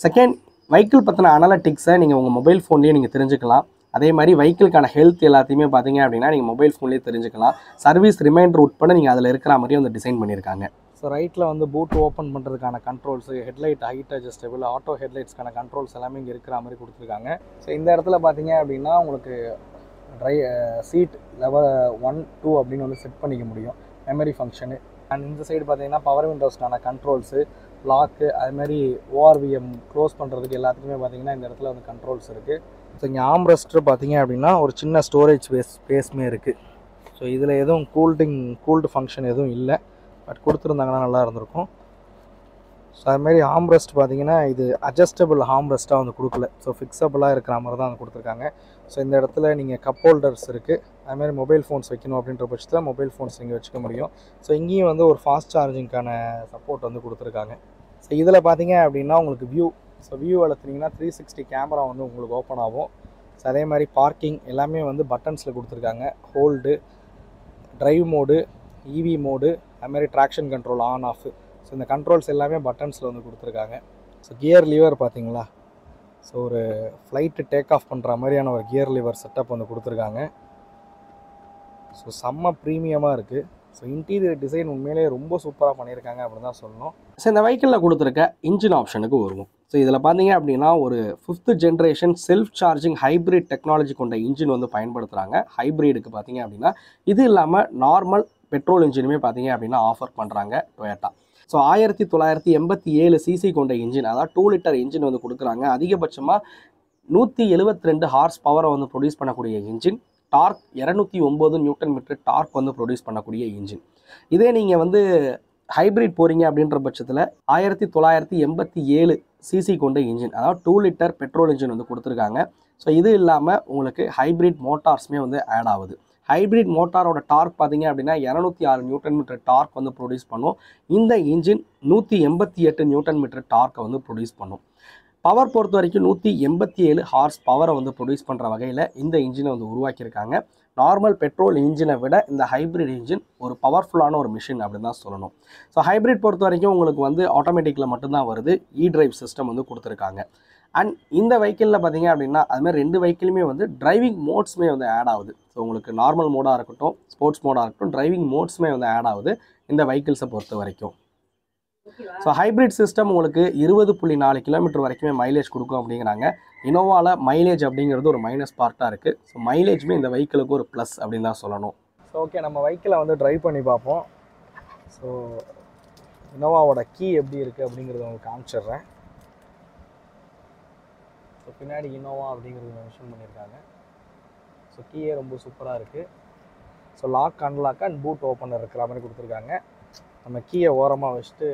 செகண்ட், வெஹிக்கிள் பற்றின அனலிட்டிக்ஸை நீங்கள் உங்கள் மொபைல் ஃபோன்லேயே நீங்கள் தெரிஞ்சுக்கலாம். அதே மாதிரி வெஹிக்கிளுக்கான ஹெல்த் எல்லாத்தையுமே பார்த்தீங்க அப்படின்னா நீங்கள் மொபைல் ஃபோன்லேயே தெரிஞ்சுக்கலாம். சர்வீஸ் ரிமைண்டர் உட்பட நீங்கள் அதில் இருக்கிற மாதிரி வந்து டிசைன் பண்ணியிருக்காங்க. ஸோ ரைட்டில் வந்து பூட் ஓப்பன் பண்ணுறதுக்கான controls, headlight height adjustable, auto ஹெட்லைட்ஸ்க்கான கண்ட்ரோல்ஸ் எல்லாமே இங்கே இருக்கிற மாதிரி கொடுத்துருக்காங்க. ஸோ இந்த இடத்துல பார்த்தீங்க அப்படின்னா உங்களுக்கு சீட் லெவல் 1, 2 அப்படின்னு வந்து செட் பண்ணிக்க முடியும், மெமரி ஃபங்க்ஷனு. அண்ட் இந்த சைடு பார்த்தீங்கன்னா பவர் விண்டோஸ்க்கான கண்ட்ரோல்ஸு, லாக்கு, அதுமாதிரி ORVM க்ளோஸ் பண்ணுறதுக்கு எல்லாத்துக்குமே பார்த்தீங்கன்னா இந்த இடத்துல வந்து கண்ட்ரோல்ஸ் இருக்குது. ஸோ இங்கே ஆம்ரெஸ்ட்டு பார்த்தீங்க அப்படின்னா ஒரு சின்ன ஸ்டோரேஜ் ஸ்பேஸ்மே இருக்குது. ஸோ இதில் எதுவும் கூல்டு ஃபங்க்ஷன் எதுவும் இல்லை, பட் கொடுத்துருந்தாங்கன்னா நல்லா இருந்திருக்கும். ஸோ அதுமாரி ஆம்ரெஸ்ட் பார்த்தீங்கன்னா இது அட்ஜஸ்டபிள் ஆம்ரெஸ்ட்டாக வந்து கொடுக்கல. ஸோ ஃபிக்ஸபிளாக இருக்கிற மாதிரி தான் வந்து கொடுத்துருக்காங்க. ஸோ இந்த இடத்துல நீங்கள் கப் ஹோல்டர்ஸ் இருக்குது, அதுமாதிரி மொபைல் ஃபோன்ஸ் வைக்கணும் அப்படின்ற பட்சத்தில் மொபைல் ஃபோன்ஸ் நீங்கள் வச்சுக்க முடியும். ஸோ இங்கேயும் வந்து ஒரு ஃபாஸ்ட் சார்ஜிங்க்கான சப்போர்ட் வந்து கொடுத்துருக்காங்க. ஸோ இதில் பார்த்தீங்க அப்படின்னா உங்களுக்கு வியூ அழுத்தினீங்கன்னா 360 கேமரா வந்து உங்களுக்கு ஓப்பன் ஆகும். ஸோ அதே மாதிரி பார்க்கிங் எல்லாமே வந்து பட்டன்ஸில் கொடுத்துருக்காங்க. ஹோல்டு, ட்ரைவ் மோடு, இவி மோடு, அதுமாதிரி traction control on off. So இந்த கண்ட்ரோல்ஸ் எல்லாமே பட்டன்ஸில் வந்து கொடுத்துருக்காங்க. ஸோ கியர் லிவர் பார்த்தீங்களா, ஸோ ஒரு ஃப்ளைட்டு டேக் ஆஃப் பண்ணுற மாதிரியான ஒரு கியர் லிவர் செட்டப் வந்து கொடுத்துருக்காங்க. ஸோ செம்ம ப்ரீமியமாக இருக்குது. ஸோ இன்டீரியர் டிசைன் உண்மையிலேயே ரொம்ப சூப்பராக பண்ணியிருக்காங்க அப்படின்னு தான் சொல்லணும். ஸோ இந்த வெஹிக்கிளில் கொடுத்துருக்க இன்ஜின் ஆப்ஷனுக்கு வருவோம். ஸோ இதில் பார்த்தீங்க அப்படின்னா ஒரு 5th generation self charging hybrid technology கொண்ட இன்ஜின் வந்து பயன்படுத்துகிறாங்க. ஹைப்ரிடுக்கு பார்த்தீங்க அப்படின்னா இது இல்லாமல் நார்மல் பெட்ரோல் இன்ஜினுமே பார்த்தீங்க அப்படின்னா ஆஃபர் பண்ணுறாங்க டொயோட்டா. ஸோ 1987 சிசி கொண்ட இன்ஜின், அதாவது 2 லிட்டர் இன்ஜின் வந்து கொடுக்குறாங்க. அதிகபட்சமாக 172 ஹார்ஸ் பவரை வந்து ப்ரொடியூஸ் பண்ணக்கூடிய engine. Torque 209 newton metre torque வந்து ப்ரொடியூஸ் பண்ணக்கூடிய இன்ஜின். இதே நீங்கள் வந்து ஹைப்ரிட் போகிறீங்க அப்படின்ற பட்சத்தில் 1987 சிசி கொண்ட இன்ஜின், அதாவது 2 லிட்டர் பெட்ரோல் இன்ஜின் வந்து கொடுத்துருக்காங்க. ஸோ இது இல்லாமல் உங்களுக்கு ஹைப்ரிட் மோட்டார்ஸுமே வந்து ஆட் ஆகுது. ஹைப்ரிட் மோட்டாரோட டார்க் பார்த்தீங்க அப்படின்னா 206 நியூட்டன் மீட்டர் டார்க் வந்து ப்ரொடியூஸ் பண்ணும். இந்த இன்ஜின் 188 நியூட்டன் மீட்டர் டார்க்கை வந்து ப்ரொடியூஸ் பண்ணும். பவர் பொறுத்த வரைக்கும் 187 ஹார்ஸ் பவரை வந்து ப்ரொடியூஸ் பண்ணுற வகையில் இந்த இன்ஜினை வந்து உருவாக்கியிருக்காங்க. நார்மல் பெட்ரோல் இன்ஜினை விட இந்த ஹைப்ரிட் இன்ஜின் ஒரு பவர்ஃபுல்லான ஒரு மிஷின் அப்படின்னு தான் சொல்லணும். ஸோ ஹைப்ரிட் பொறுத்த வரைக்கும் உங்களுக்கு வந்து ஆட்டோமேட்டிக்கில் மட்டும்தான் வருது. டிரைவ் சிஸ்டம் வந்து கொடுத்துருக்காங்க. அண்ட் இந்த வெஹிக்கிளில் பார்த்தீங்க அப்படின்னா அதுமாதிரி 2 வெஹிக்கிளுமே வந்து டிரைவிங் மோட்ஸுமே வந்து ஆட் ஆகுது. ஸோ உங்களுக்கு நார்மல் மோடாக இருக்கட்டும், ஸ்போர்ட்ஸ் மோடாக இருக்கட்டும், டிரைவிங் மோட்ஸுமே வந்து ஆட் ஆகுது இந்த வெஹிக்கிள்ஸை பொறுத்த வரைக்கும். ஸோ ஹைப்ரிட் சிஸ்டம் உங்களுக்கு 20.4 கிலோமீட்டர் வரைக்குமே மைலேஜ் கொடுக்கும் அப்படிங்கிறாங்க. இனோவாவில் மைலேஜ் அப்படிங்கிறது ஒரு மைனஸ் பார்ட்டாக இருக்குது. ஸோ மைலேஜுமே இந்த வெஹிக்கிளுக்கு ஒரு ப்ளஸ் அப்படின்னு தான் சொல்லணும். ஸோ ஓகே, நம்ம வெஹிக்கிளை வந்து ட்ரைவ் பண்ணி பார்ப்போம். ஸோ இனோவாவோட கீ எப்படி இருக்குது அப்படிங்கிறத உங்களுக்கு காமிச்சிடுறேன். ஸோ பின்னாடி இனோவா அப்படிங்கிறது மென்ஷன் பண்ணியிருக்காங்க. ஸோ கீயே ரொம்ப சூப்பராக இருக்குது. So lock, unlock and boot opener இருக்கிற மாதிரி கொடுத்துருக்காங்க. நம்ம கீயை ஓரமாக வச்சுட்டு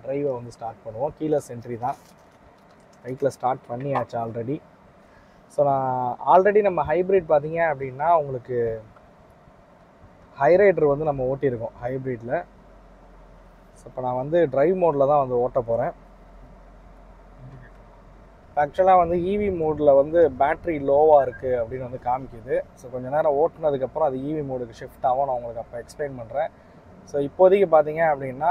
ட்ரைவை வந்து ஸ்டார்ட் பண்ணுவோம். கீலெஸ் என்ட்ரி தான், பைக்கில் ஸ்டார்ட் பண்ணியாச்சு ஆல்ரெடி. ஸோ நம்ம ஹைப்ரிட் பார்த்தீங்க அப்படின்னா உங்களுக்கு ஹைரைடர் வந்து நம்ம ஓட்டியிருக்கோம் ஹைப்ரிட்டில். ஸோ இப்போ நான் வந்து ட்ரைவ் மோடில் தான் வந்து ஓட்ட போகிறேன். ஆக்சுவலாக வந்து இவி மோடில் வந்து பேட்ரி லோவாக இருக்குது அப்படின்னு வந்து காமிக்குது. ஸோ கொஞ்சம் நேரம் ஓட்டுனதுக்கப்புறம் அது இவி மோடுக்கு ஷிஃப்ட் ஆகும். நான் உங்களுக்கு அப்போ எக்ஸ்பிளைன் பண்ணுறேன். ஸோ இப்போதைக்கு பார்த்தீங்க அப்படின்னா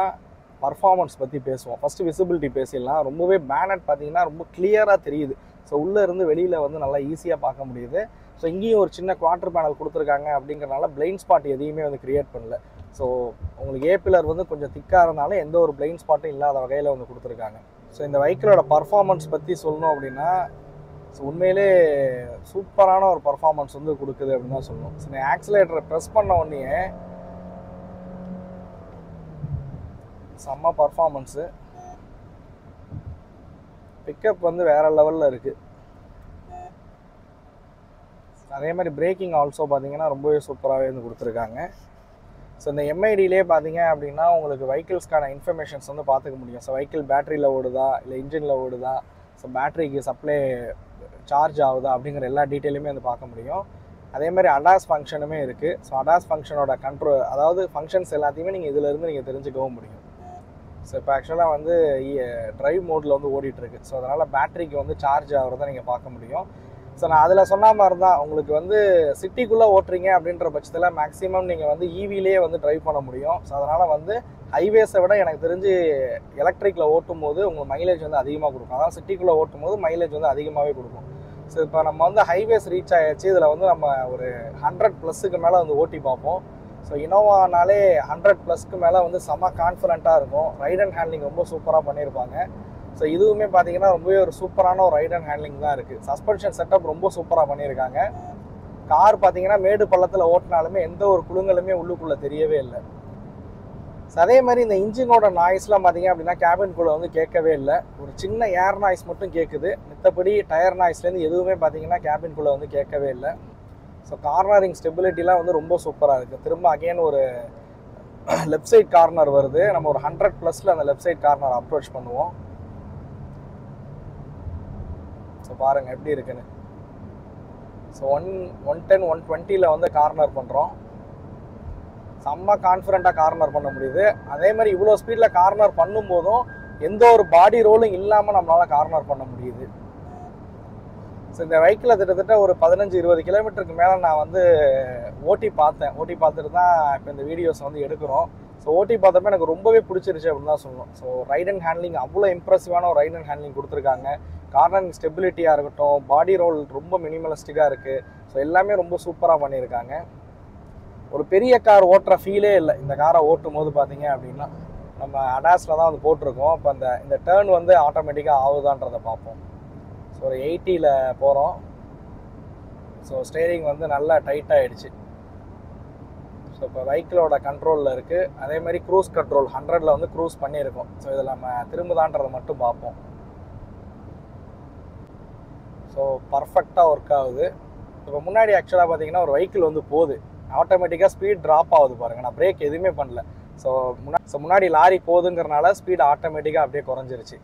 பர்ஃபார்மன்ஸ் பற்றி பேசுவோம். ஃபஸ்ட்டு விசிபிலிட்டி பேசிடலாம். ரொம்பவே பேனட் பார்த்தீங்கன்னா ரொம்ப கிளியராக தெரியுது. ஸோ உள்ளே இருந்து வெளியில் வந்து நல்லா ஈஸியாக பார்க்க முடியுது. ஸோ இங்கேயும் ஒரு சின்ன குவார்டர் பேனல் கொடுத்துருக்காங்க அப்படிங்கிறனால பிளைண்ட் ஸ்பாட் எதையுமே வந்து க்ரியேட் பண்ணல. ஸோ உங்களுக்கு ஏ பில்லர் வந்து கொஞ்சம் திக்காக இருந்தாலும் எந்த ஒரு பிளைண்ட் ஸ்பாட்டும் இல்லாத வகையில் வந்து கொடுத்துருக்காங்க. ஸோ இந்த வெஹிக்கிளோட பர்ஃபார்மன்ஸ் பற்றி சொல்லணும் அப்படின்னா ஸோ உண்மையிலே சூப்பரான ஒரு பர்ஃபார்மன்ஸ் வந்து கொடுக்குது அப்படின்னு தான் சொல்லணும். ஸோ நான் ஆக்சிலேட்டரை ப்ரெஸ் பண்ண உடனே செம்ம பர்ஃபார்மன்ஸு, பிக்கப் வந்து வேறு லெவலில் இருக்குது. அதே மாதிரி பிரேக்கிங் ஆல்சோ பார்த்தீங்கன்னா ரொம்பவே சூப்பராகவே வந்து கொடுத்துருக்காங்க. ஸோ இந்த எம்ஐடியிலே பார்த்தீங்க அப்படின்னா உங்களுக்கு வெஹிக்கிள்ஸ்க்கான இன்ஃபர்மேஷன்ஸ் வந்து பார்த்துக்க முடியும். ஸோ வெஹிக்கிள் பேட்டரியில் ஓடுதா இல்லை இன்ஜினில் ஓடுதா, ஸோ பேட்டரிக்கு சப்ளை சார்ஜ் ஆகுதா அப்படிங்கிற எல்லா டீட்டெயிலுமே வந்து பார்க்க முடியும். அதே மாதிரி அடாஸ் ஃபங்க்ஷனுமே இருக்குது. ஸோ அடாஸ் ஃபங்க்ஷனோட கண்ட்ரோல், அதாவது ஃபங்க்ஷன்ஸ் எல்லாத்தையுமே நீங்கள் இதிலேருந்து நீங்கள் தெரிஞ்சுக்கவும் முடியும். ஸோ இப்போ ஆக்சுவலாக வந்து ட்ரைவ் மோடில் வந்து ஓடிட்டுருக்கு. ஸோ அதனால் பேட்டரிக்கு வந்து சார்ஜ் ஆகிறத நீங்கள் பார்க்க முடியும். ஸோ நான் அதில் சொன்ன மாதிரி தான் உங்களுக்கு வந்து சிட்டிக்குள்ளே ஓட்டுறீங்க அப்படின்ற பட்சத்தில் மேக்ஸிமம் நீங்கள் வந்து ஈவிலே வந்து ட்ரைவ் பண்ண முடியும். ஸோ அதனால் வந்து ஹைவேஸை விட எனக்கு தெரிஞ்சு எலக்ட்ரிக்கில் ஓட்டும் போது உங்களுக்கு மைலேஜ் வந்து அதிகமாக கொடுக்கும். அதாவது சிட்டிக்குள்ளே ஓட்டும் போது மைலேஜ் வந்து அதிகமாகவே கொடுக்கும். ஸோ இப்போ நம்ம வந்து ஹைவேஸ் ரீச் ஆகிடுச்சு. இதில் வந்து நம்ம ஒரு 100+ மேலே வந்து ஓட்டி பார்ப்போம். ஸோ இனோவானாலே 100+ மேலே வந்து செம்ம கான்ஃபிடண்ட்டாக இருக்கும். ரைட் அண்ட் ஹேண்ட்லிங் ரொம்ப சூப்பராக பண்ணியிருப்பாங்க. ஸோ இதுவுமே பார்த்தீங்கன்னா ரொம்பவே ஒரு சூப்பரான ஒரு ரைட் அண்ட் ஹேண்ட்லிங் தான் இருக்குது. சஸ்பென்ஷன் செட்டப் ரொம்ப சூப்பராக பண்ணியிருக்காங்க. கார் பார்த்தீங்கன்னா மேடு பள்ளத்தில் ஓட்டினாலுமே எந்த ஒரு குலுங்கலுமே உள்ளுக்குள்ளே தெரியவே இல்லை. ஸோ அதே மாதிரி இந்த இன்ஜினோட நாய்ஸ்லாம் பார்த்தீங்க அப்படின்னா கேபின்குள்ளே வந்து கேட்கவே இல்லை. ஒரு சின்ன ஏர் நாய்ஸ் மட்டும் கேட்குது. மித்தபடி டயர் நாய்ஸ்லேருந்து எதுவுமே பார்த்தீங்கன்னா கேபின்குள்ளே வந்து கேட்கவே இல்லை. ஸோ கார்னரிங் ஸ்டெபிலிட்டிலாம் வந்து ரொம்ப சூப்பராக இருக்குது. திரும்ப அகெயின் ஒரு லெஃப்ட் சைட் கார்னர் வருது. நம்ம ஒரு 100+ அந்த லெஃப்ட் சைட் கார்னர் அப்ரோச் பண்ணுவோம். ஸோ பாருங்கள் எப்படி இருக்குன்னு. ஸோ 110 120 வந்து கார்னர் பண்ணுறோம். செம்ம கான்ஃபிடண்ட்டாக கார்னர் பண்ண முடியுது. அதே மாதிரி இவ்வளோ ஸ்பீடில் கார்னர் பண்ணும்போதும் எந்த ஒரு பாடி ரோலும் இல்லாமல் நம்மளால் கார்னர் பண்ண முடியுது. ஸோ இந்த வெஹிக்கிளை கிட்டத்தட்ட ஒரு 15-20 கிலோமீட்டருக்கு மேலே நான் வந்து ஓட்டி பார்த்துட்டு தான் இப்போ இந்த வீடியோஸ் வந்து எடுக்கிறோம். ஸோ ஓட்டி பார்த்தப்ப எனக்கு ரொம்பவே பிடிச்சிருச்சு அப்படின்னு தான் சொல்லணும். ஸோ ரைட் அண்ட் ஹேண்ட்லிங் அவ்வளோ இம்ப்ரெசிவான ஒரு ரைட் அண்ட் ஹேண்ட்லிங் கொடுத்துருக்காங்க. கார்னரிங் ஸ்டெபிலிட்டியாக இருக்கட்டும், பாடி ரோல் ரொம்ப மினிமலிஸ்டிக்காக இருக்குது. ஸோ எல்லாமே ரொம்ப சூப்பராக பண்ணியிருக்காங்க. ஒரு பெரிய கார் ஓட்டுற ஃபீலே இல்லை இந்த காரை ஓட்டும் போது. பார்த்தீங்க அப்படின்னா நம்ம அடாஸில் தான் வந்து போட்டிருக்கோம். இப்போ இந்த டேர்ன் வந்து ஆட்டோமேட்டிக்காக ஆகுதான்றதை பார்ப்போம். ஸோ ஒரு 80 போகிறோம். ஸோ ஸ்டேரிங் வந்து நல்லா டைட் ஆகிடுச்சு. ஸோ இப்போ வெஹிக்கிளோட கண்ட்ரோலில் இருக்குது. அதே மாதிரி க்ரூஸ் கண்ட்ரோல் 100 வந்து க்ரூஸ் பண்ணியிருக்கோம். ஸோ இதில் நம்ம திரும்புதான்றதை மட்டும் பார்ப்போம். ஸோ பர்ஃபெக்டாக ஒர்க் ஆகுது. இப்போ முன்னாடி ஆக்சுவலாக பார்த்தீங்கன்னா ஒரு வெஹிக்கிள் வந்து போகுது, ஆட்டோமேட்டிக்காக ஸ்பீட் ட்ராப் ஆகுது பாருங்கள். நான் பிரேக் எதுவுமே பண்ணல. ஸோ முன்னாடி லாரி போகுதுங்கிறனால ஸ்பீட் ஆட்டோமேட்டிக்காக அப்படியே குறைஞ்சிருச்சு.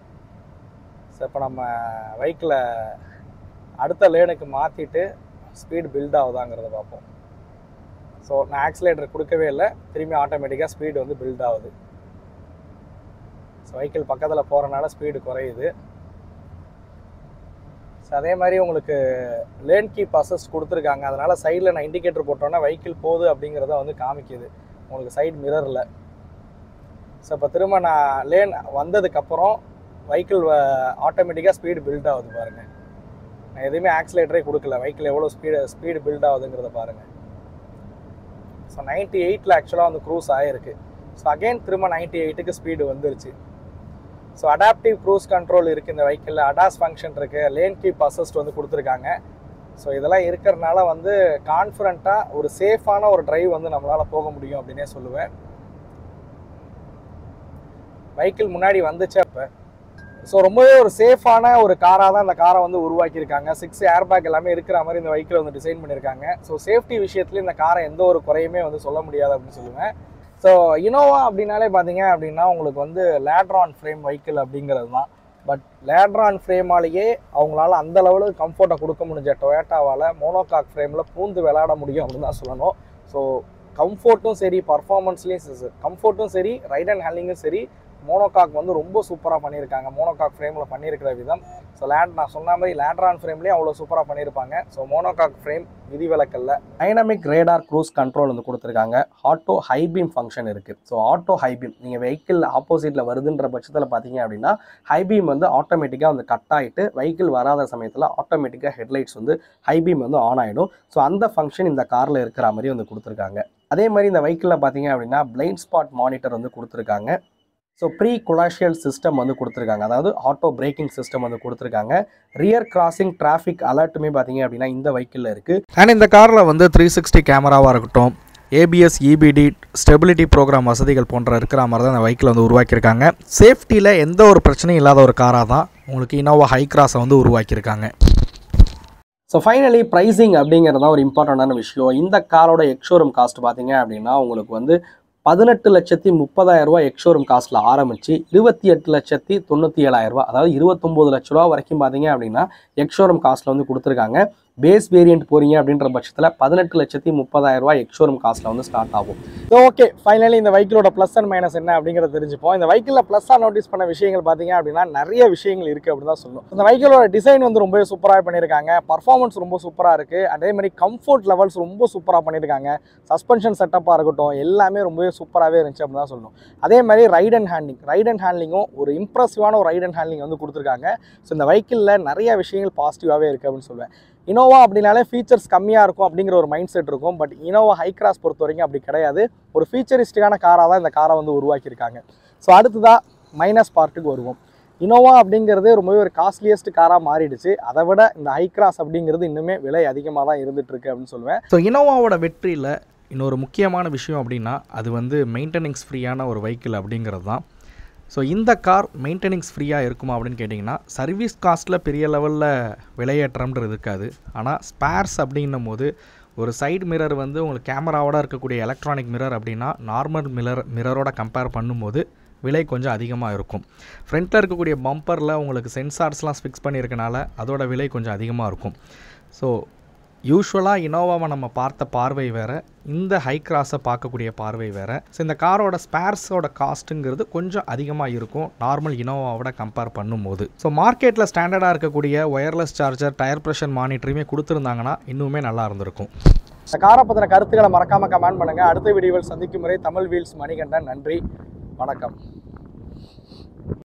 ஸோ இப்போ நம்ம வெஹிக்கிளை அடுத்த லேனுக்கு மாற்றிட்டு ஸ்பீடு பில்ட் ஆகுதாங்கிறத பார்ப்போம். ஸோ நான் ஆக்சிலேட்டர் கொடுக்கவே இல்லை, திரும்பி ஆட்டோமேட்டிக்காக ஸ்பீடு வந்து பில்ட் ஆகுது. ஸோ வெஹிக்கிள் பக்கத்தில் போகிறனால ஸ்பீடு குறையுது. ஸோ அதே மாதிரி உங்களுக்கு லேன் கீப் அசிஸ்ட் கொடுத்துருக்காங்க. அதனால் சைடில் நான் இண்டிகேட்டர் போட்டோன்னா வெஹிக்கிள் போகுது அப்படிங்கிறத வந்து காமிக்குது உங்களுக்கு சைடு மிரரில். ஸோ இப்போ திரும்ப நான் லேன் வந்ததுக்கப்புறம் வெஹிக்கிள் ஆட்டோமேட்டிக்காக ஸ்பீடு பில்ட் ஆகுது பாருங்கள். நான் எதுவுமே ஆக்சிலேட்டரே கொடுக்கல, வெஹிக்கிள் எவ்வளோ ஸ்பீடு பில்ட் ஆகுதுங்கிறத பாருங்கள். ஸோ 98 ஆக்சுவலாக வந்து க்ரூஸ் ஆகிருக்கு. ஸோ அகெயின் திரும்ப 98க்கு ஸ்பீடு வந்துருச்சு. ஸோ அடாப்டிவ் க்ரூஸ் கண்ட்ரோல் இருக்குது இந்த வெஹிக்கிளில், அடாஸ் ஃபங்க்ஷன் இருக்குது, லேன் கீப் அசிஸ்ட் வந்து கொடுத்துருக்காங்க. ஸோ இதெல்லாம் இருக்கிறனால வந்து கான்ஃபிடண்ட்டாக ஒரு சேஃபான ஒரு டிரைவ் வந்து நம்மளால் போக முடியும் அப்படின்னே சொல்லுவேன். வெஹிக்கிள் முன்னாடி வந்துச்சு அப்போ. ஸோ ரொம்பவே ஒரு சேஃபான ஒரு காராக தான் இந்த காரை வந்து உருவாக்கியிருக்காங்க. 6 ஏர் பேக் எல்லாமே இருக்கிற மாதிரி இந்த வெஹிக்கிள் வந்து டிசைன் பண்ணியிருக்காங்க. ஸோ சேஃப்டி விஷயத்துலேயும் இந்த காரை எந்த ஒரு குறையுமே வந்து சொல்ல முடியாது அப்படின்னு சொல்லுவேன். ஸோ இனோவா அப்படின்னாலே பார்த்தீங்க அப்படின்னா உங்களுக்கு வந்து லேட்ரான் ஃப்ரேம் வெஹிக்கிள் அப்படிங்கிறது தான். பட் லேட்ரான் ஃப்ரேமாலேயே அவங்களால அந்த லெவலுக்கு கம்ஃபர்ட்டை கொடுக்க முடிஞ்ச டொயோட்டாவால் மோனோகாக் ஃப்ரேமில் பூந்து விளையாட முடியும் அப்படின்னு தான் சொல்லணும். ஸோ கம்ஃபர்ட்டும் சரி, பர்ஃபார்மன்ஸ்லேயும் கம்ஃபர்ட்டும் சரி, ரைட் அண்ட் ஹேண்ட்லிங்கும் சரி, மோனோகாக் வந்து ரொம்ப சூப்பராக பண்ணியிருக்காங்க. மோனோகாக் ஃப்ரேமில் பண்ணியிருக்கிற விதம். ஸோ நான் சொன்ன மாதிரி லேட்ரான் ஃப்ரேம்லேயே அவ்வளோ சூப்பராக பண்ணியிருப்பாங்க. ஸோ மோனோகாக் ஃப்ரேம் விதிவிலக்கல்ல. டைனமிக் ரேடார் க்ரூஸ் கண்ட்ரோல் வந்து கொடுத்துருக்காங்க. ஆட்டோ ஹைபீம் ஃபங்க்ஷன் இருக்குது. ஸோ ஆட்டோ ஹைபீம் நீங்கள் வெஹிக்கிள் ஆப்போசிட்டில் வருதுன்ற பட்சத்தில் பார்த்தீங்க அப்படின்னா ஹைபீம் வந்து ஆட்டோமேட்டிக்காக வந்து கட் ஆகிட்டு வெஹிக்கிள் வராத சமயத்தில் ஆட்டோமேட்டிக்காக ஹெட்லைட்ஸ் வந்து ஹைபீம் வந்து ஆன் ஆகிடும். ஸோ அந்த ஃபங்க்ஷன் இந்த காரில் இருக்கிற மாதிரி வந்து கொடுத்துருக்காங்க. அதே மாதிரி இந்த வெஹிக்கிளில் பார்த்தீங்க அப்படின்னா பிளைண்ட் ஸ்பாட் மானிட்டர் வந்து கொடுத்துருக்காங்க. ஸோ ப்ரீ கொலாஷியல் சிஸ்டம் வந்து கொடுத்துருக்காங்க, அதாவது ஆட்டோ பிரேக்கிங் சிஸ்டம் வந்து கொடுத்துருக்காங்க. ரியர் கிராசிங் டிராஃபிக் அலர்ட்டுமே பார்த்தீங்க அப்படின்னா இந்த வெஹிக்கிளில் இருக்குது. அண்ட் இந்த காரில் வந்து 360 கேமராவாக இருக்கட்டும், ஏபிஎஸ், இபிடி, ஸ்டெபிலிட்டி ப்ரோக்ராம் வசதிகள் போன்ற இருக்கிற மாதிரி தான் இந்த வெஹிக்கிள் வந்து உருவாக்கியிருக்காங்க. சேஃப்டியில் எந்த ஒரு பிரச்சனையும் இல்லாத ஒரு காராக தான் உங்களுக்கு இனோவா ஹை கிராஸை வந்து உருவாக்கியிருக்காங்க. ஸோ ஃபைனலி ப்ரைஸிங் அப்படிங்கிறது தான் ஒரு இம்பார்ட்டண்டான விஷயம். இந்த காரோட எக்ஷோரூம் காஸ்ட் பார்த்தீங்க அப்படின்னா உங்களுக்கு வந்து 18,30,000 எக்ஷோரூம் காஸ்ட்டில் ஆரம்பித்து 28,97,000, அதாவது 29 லட்ச ரூபா வரைக்கும் பார்த்தீங்க அப்படின்னா எக்ஷோரூம் காஸ்ட்டில் வந்து கொடுத்துருக்காங்க. பேஸ் வேரியண்ட் போகிறீங்க அப்படின்ற பட்சத்தில் 18,30,000 எக்ஷோரூம் காஸ்ட்டில் வந்து ஸ்டார்ட் ஆகும். ஸோ ஓகே, ஃபைனலி இந்த வெஹிக்கிளோட ப்ளஸ் அண்ட் மைனஸ் என்ன அப்படிங்கிறத தெரிஞ்சுப்போம். இந்த வெஹிக்கிளில் ப்ளஸ்ஸாக நோட்டீஸ் பண்ண விஷயங்கள் பார்த்தீங்க அப்படின்னா நிறைய விஷயங்கள் இருக்குது அப்படின்னு தான் சொல்லணும். இந்த வெஹிக்கிளோட டிசைன் வந்து ரொம்பவே சூப்பராக பண்ணியிருக்காங்க. பர்ஃபார்மன்ஸ் ரொம்ப சூப்பராக இருக்குது. அதே மாதிரி கம்ஃபர்ட் லெவல்ஸ் ரொம்ப சூப்பராக பண்ணியிருக்காங்க. சஸ்பென்ஷன் செட்டப்பாக இருக்கட்டும் எல்லாமே ரொம்பவே சூப்பராகவே இருந்துச்சு அப்படின்னு தான் சொல்லணும். அதே மாதிரி ரைட் அண்ட் ஹேண்ட்லிங்கும் ஒரு இம்ப்ரெசிவான ஒரு ரைட் அண்ட் ஹேண்ட்லிங் வந்து கொடுத்துருக்காங்க. ஸோ இந்த வெஹிக்கிளில் நிறைய விஷயங்கள் பாசிட்டிவாகவே இருக்குது அப்படின்னு சொல்லுவேன். இனோவா அப்படின்னாலே ஃபீச்சர்ஸ் கம்மியாக இருக்கும் அப்படிங்கிற ஒரு மைண்ட் செட் இருக்கும். பட் இனோவா ஹை கிராஸ் பொறுத்த வரைக்கும் அப்படி கிடையாது. ஒரு ஃபீச்சரிஸ்டிக்கான காராக தான் இந்த காரை வந்து உருவாக்கியிருக்காங்க. ஸோ அடுத்ததாக மைனஸ் பார்ட்டுக்கு வருவோம். இனோவா அப்படிங்கிறது ரொம்பவே ஒரு காஸ்ட்லியஸ்ட் காராக மாறிடுச்சு. அதை விட இந்த ஹை கிராஸ் அப்படிங்கிறது இன்னுமே விலை அதிகமாக தான் இருந்துகிட்ருக்கு அப்படின்னு சொல்லுவேன். ஸோ இனோவாவோட வெற்றியில் இன்னொரு முக்கியமான விஷயம் அப்படின்னா அது வந்து மெயின்டெனன்ஸ் ஃப்ரீயான ஒரு வெஹிக்கிள் அப்படிங்கிறது தான். ஸோ இந்த கார் மெயின்டெனன்ஸ் ஃப்ரீயாக இருக்குமா அப்படின்னு கேட்டிங்கன்னா சர்வீஸ் காஸ்ட்டில் பெரிய லெவலில் விலையேற்றம்ன்றது இருக்காது. ஆனால் ஸ்பேர்ஸ் அப்படின்னும் போது ஒரு சைடு மிரர் வந்து உங்களுக்கு கேமராவோட இருக்கக்கூடிய எலக்ட்ரானிக் மிரர் அப்படின்னா நார்மல் மிரரோட கம்பேர் பண்ணும்போது விலை கொஞ்சம் அதிகமாக இருக்கும். ஃப்ரண்ட்டில் இருக்கக்கூடிய பம்பரில் உங்களுக்கு சென்சார்ஸ்லாம் ஃபிக்ஸ் பண்ணியிருக்கனால அதோட விலை கொஞ்சம் அதிகமாக இருக்கும். ஸோ யூஸ்வலாக இனோவாவை நம்ம பார்த்த பார்வை வேறு, இந்த ஹை கிராஸை பார்க்கக்கூடிய பார்வை வேறு. ஸோ இந்த காரோட ஸ்பேர்ஸோட காஸ்ட்டுங்கிறது கொஞ்சம் அதிகமாக இருக்கும் நார்மல் இனோவாவோட கம்பேர் பண்ணும்போது. ஸோ மார்க்கெட்டில் ஸ்டாண்டர்டாக இருக்கக்கூடிய ஒயர்லெஸ் சார்ஜர், டயர் ப்ரெஷர் மானிட்டருமே கொடுத்துருந்தாங்கன்னா இன்னுமே நல்லா இருந்திருக்கும். இந்த காரை பற்றின கருத்துக்களை மறக்காமல் கமெண்ட் பண்ணுங்கள். அடுத்த வீடியோவில் சந்திக்கும் முறை தமிழ் வீல்ஸ் மணிகண்டன். நன்றி, வணக்கம்.